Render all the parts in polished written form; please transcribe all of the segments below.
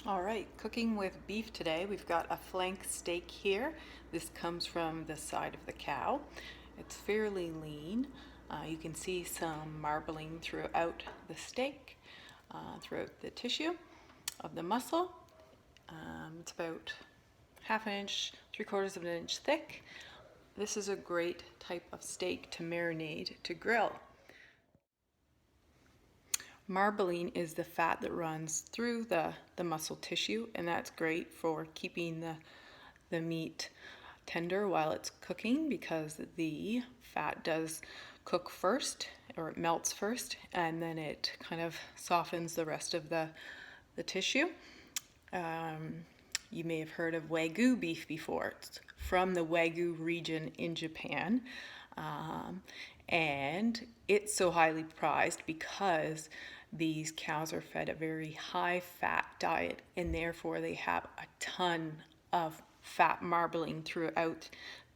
All right, cooking with beef today. We've got a flank steak here. This comes from the side of the cow. It's fairly lean. You can see some marbling throughout the steak, throughout the tissue of the muscle. It's about half an inch, 3/4 of an inch thick. This is a great type of steak to marinate to grill. Marbling is the fat that runs through the muscle tissue, and that's great for keeping the meat tender while it's cooking because the fat does cook first, or it melts first, and then it kind of softens the rest of the tissue. You may have heard of Wagyu beef before. It's from the Wagyu region in Japan. And it's so highly prized because these cows are fed a very high fat diet, and therefore they have a ton of fat marbling throughout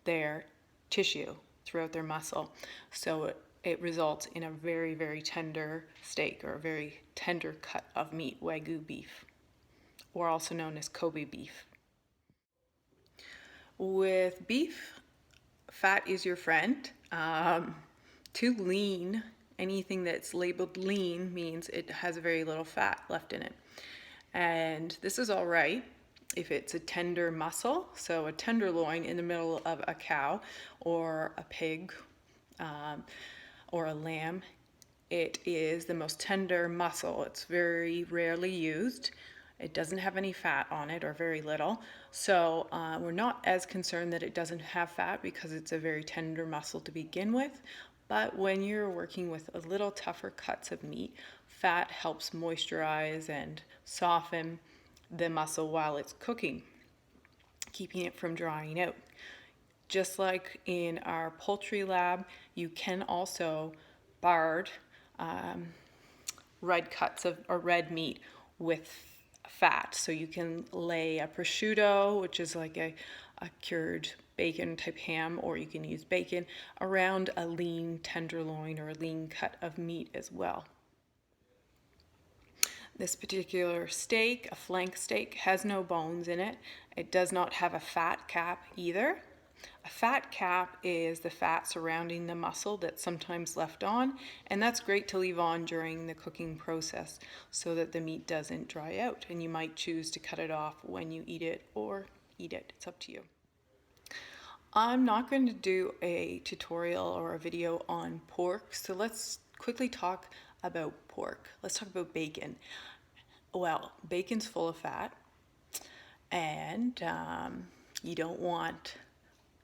their tissue, throughout their muscle. So it results in a very, very tender steak, or a very tender cut of meat, Wagyu beef, or also known as Kobe beef. With beef, fat is your friend. Too lean, anything that's labeled lean means it has very little fat left in it. And this is all right if it's a tender muscle, so a tenderloin in the middle of a cow or a pig or a lamb. It is the most tender muscle. It's very rarely used. It doesn't have any fat on it, or very little. So we're not as concerned that it doesn't have fat because it's a very tender muscle to begin with. But when you're working with a little tougher cuts of meat, fat helps moisturize and soften the muscle while it's cooking, keeping it from drying out. Just like in our poultry lab, you can also bard red cuts of or red meat with fat. So you can lay a prosciutto, which is like a cured bacon type ham, or you can use bacon around a lean tenderloin or a lean cut of meat as well. This particular steak, a flank steak, has no bones in it. It does not have a fat cap either. A fat cap is the fat surrounding the muscle that's sometimes left on, and that's great to leave on during the cooking process so that the meat doesn't dry out, and you might choose to cut it off when you eat it or eat it. It's up to you. I'm not going to do a tutorial or a video on pork, so let's quickly talk about pork. Let's talk about bacon. Well, bacon's full of fat, and you don't want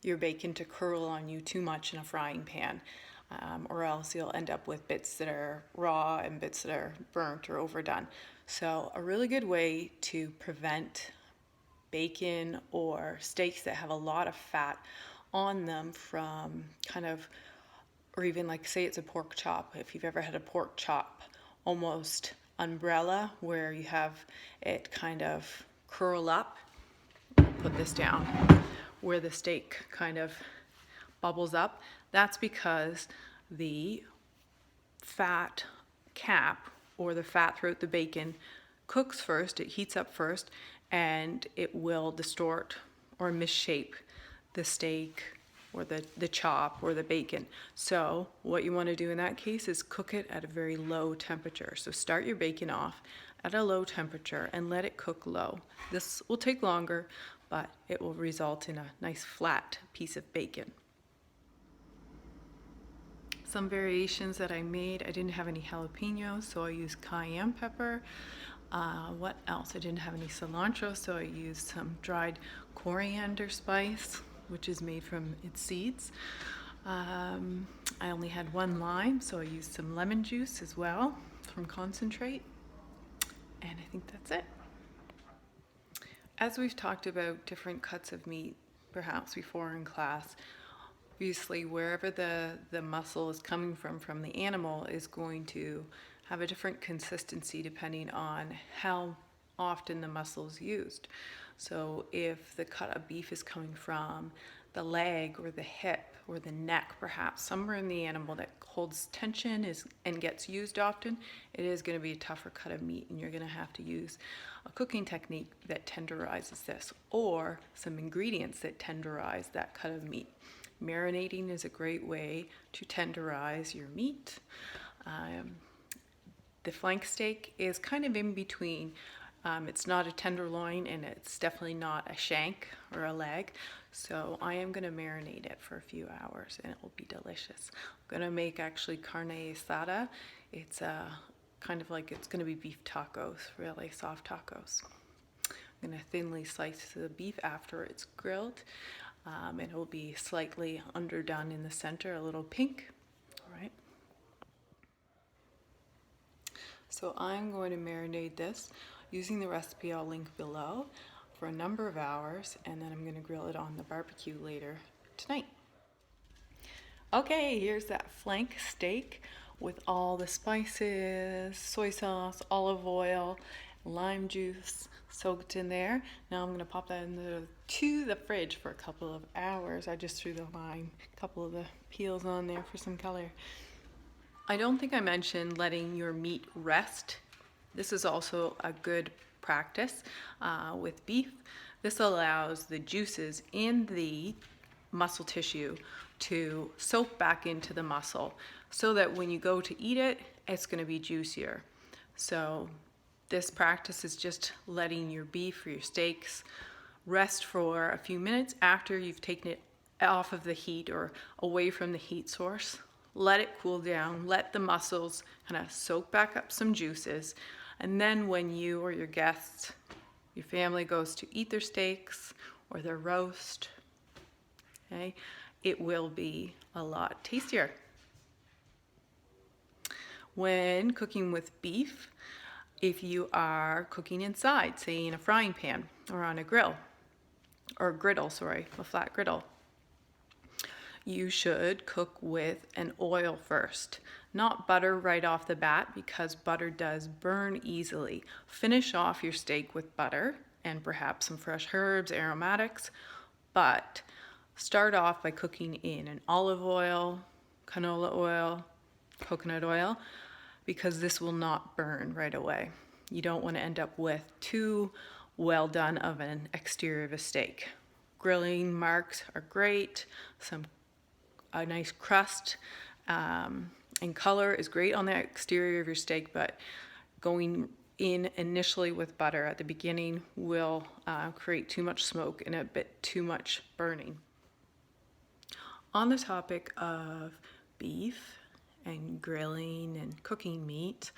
your bacon to curl on you too much in a frying pan, or else you'll end up with bits that are raw and bits that are burnt or overdone. So a really good way to prevent bacon or steaks that have a lot of fat on them from or even like say it's a pork chop, if you've ever had a pork chop almost umbrella where you have it kind of curl up, put this down, where the steak kind of bubbles up, that's because the fat cap, or the fat throughout the bacon, cooks first, it heats up first, and it will distort or misshape the steak or the chop or the bacon. So what you want to do in that case is cook it at a very low temperature. So start your bacon off at a low temperature and let it cook low. This will take longer, but it will result in a nice flat piece of bacon. Some variations that I made, I didn't have any jalapenos, so I used cayenne pepper. What else? I didn't have any cilantro, so I used some dried coriander spice, which is made from its seeds. I only had one lime, so I used some lemon juice as well from concentrate. And I think that's it. As we've talked about different cuts of meat, perhaps before in class, obviously wherever the muscle is coming from the animal is going to have a different consistency depending on how often the muscle is used. So if the cut of beef is coming from the leg or the hip, or the neck perhaps, somewhere in the animal that holds tension and gets used often, it is going to be a tougher cut of meat, and you're going to have to use a cooking technique that tenderizes this, or some ingredients that tenderize that cut of meat. Marinating is a great way to tenderize your meat. The flank steak is kind of in between. It's not a tenderloin, and it's definitely not a shank or a leg. So I am going to marinate it for a few hours, and it will be delicious. I'm going to make actually carne asada. It's kind of like, it's going to be beef tacos, really soft tacos. I'm going to thinly slice the beef after it's grilled. It will be slightly underdone in the center, a little pink. All right. So I'm going to marinate this using the recipe I'll link below for a number of hours, and then I'm going to grill it on the barbecue later tonight. Okay, here's that flank steak with all the spices, soy sauce, olive oil, lime juice soaked in there. Now I'm going to pop that into the fridge for a couple of hours. I just threw the lime, a couple of the peels on there for some color. I don't think I mentioned letting your meat rest. This is also a good practice with beef. This allows the juices in the muscle tissue to soak back into the muscle so that when you go to eat it, it's going to be juicier. So this practice is just letting your beef or your steaks rest for a few minutes after you've taken it off of the heat or away from the heat source. Let it cool down, let the muscles kind of soak back up some juices, and then when you or your guests, your family goes to eat their steaks or their roast, okay, it will be a lot tastier. When cooking with beef, if you are cooking inside, say in a frying pan or on a grill, or a flat griddle, you should cook with an oil first, not butter right off the bat, because butter does burn easily. Finish off your steak with butter and perhaps some fresh herbs, aromatics, but start off by cooking in an olive oil, canola oil, coconut oil, because this will not burn right away. You don't want to end up with too well done of an exterior of a steak. Grilling marks are great. A nice crust and color is great on the exterior of your steak, but going in initially with butter at the beginning will create too much smoke and a bit too much burning. On the topic of beef and grilling and cooking meat,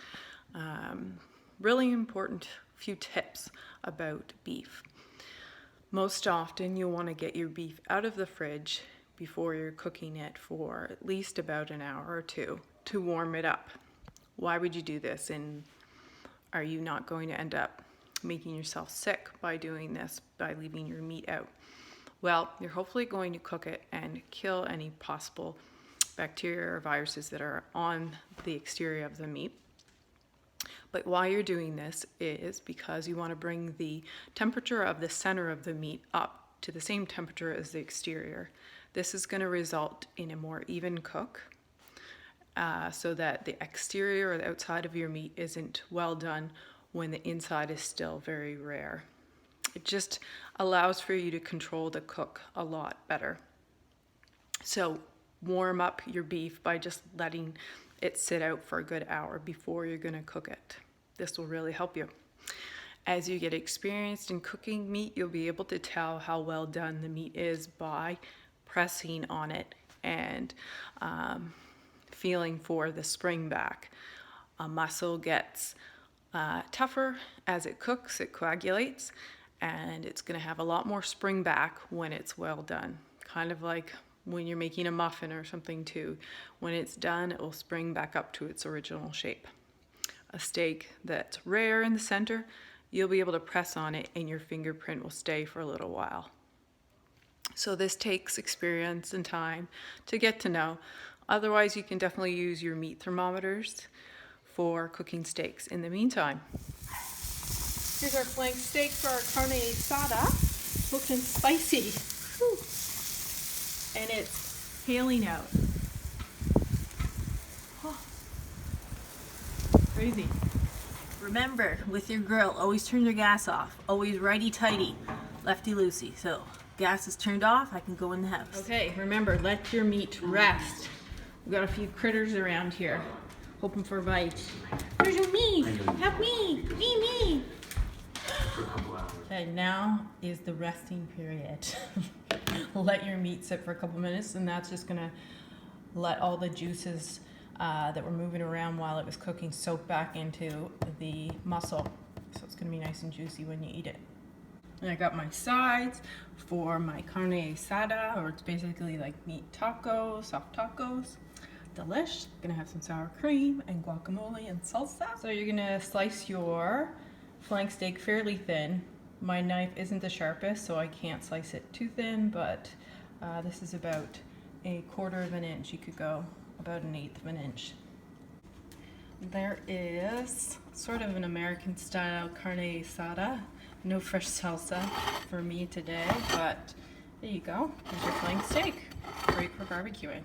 really important few tips about beef. Most often you'll want to get your beef out of the fridge before you're cooking it for at least about an hour or two to warm it up. Why would you do this? And are you not going to end up making yourself sick by doing this, by leaving your meat out? Well, you're hopefully going to cook it and kill any possible bacteria or viruses that are on the exterior of the meat. But why you're doing this is because you want to bring the temperature of the center of the meat up to the same temperature as the exterior. This is going to result in a more even cook, so that the exterior or the outside of your meat isn't well done when the inside is still very rare. It just allows for you to control the cook a lot better. So warm up your beef by just letting it sit out for a good hour before you're going to cook it. This will really help you. As you get experienced in cooking meat, you'll be able to tell how well done the meat is by pressing on it and feeling for the spring back. A muscle gets tougher as it cooks, it coagulates, and it's going to have a lot more spring back when it's well done. Kind of like when you're making a muffin or something too. When it's done, it will spring back up to its original shape. A steak that's rare in the center, you'll be able to press on it and your fingerprint will stay for a little while. So this takes experience and time to get to know. Otherwise, you can definitely use your meat thermometers for cooking steaks in the meantime. Here's our flank steak for our carne asada, cooked and spicy. Whew. And it's hailing out. Oh. Crazy. Remember, with your grill, always turn your gas off. Always righty-tighty, lefty-loosey. So, gas is turned off, I can go in the house. Okay, remember, let your meat rest. We've got a few critters around here, hoping for a bite. Where's your meat? Help me! Me! Okay, now is the resting period. Let your meat sit for a couple minutes, and that's just gonna let all the juices that were moving around while it was cooking soak back into the muscle. So it's gonna be nice and juicy when you eat it. And I got my sides for my carne asada, or it's basically like meat tacos, soft tacos. Delish. Gonna have some sour cream and guacamole and salsa. So you're gonna slice your flank steak fairly thin. My knife isn't the sharpest, so I can't slice it too thin, but this is about 1/4 of an inch. You could go about 1/8 of an inch. There is sort of an American style carne asada. No fresh salsa for me today, but there you go. Here's your flank steak. Great for barbecuing.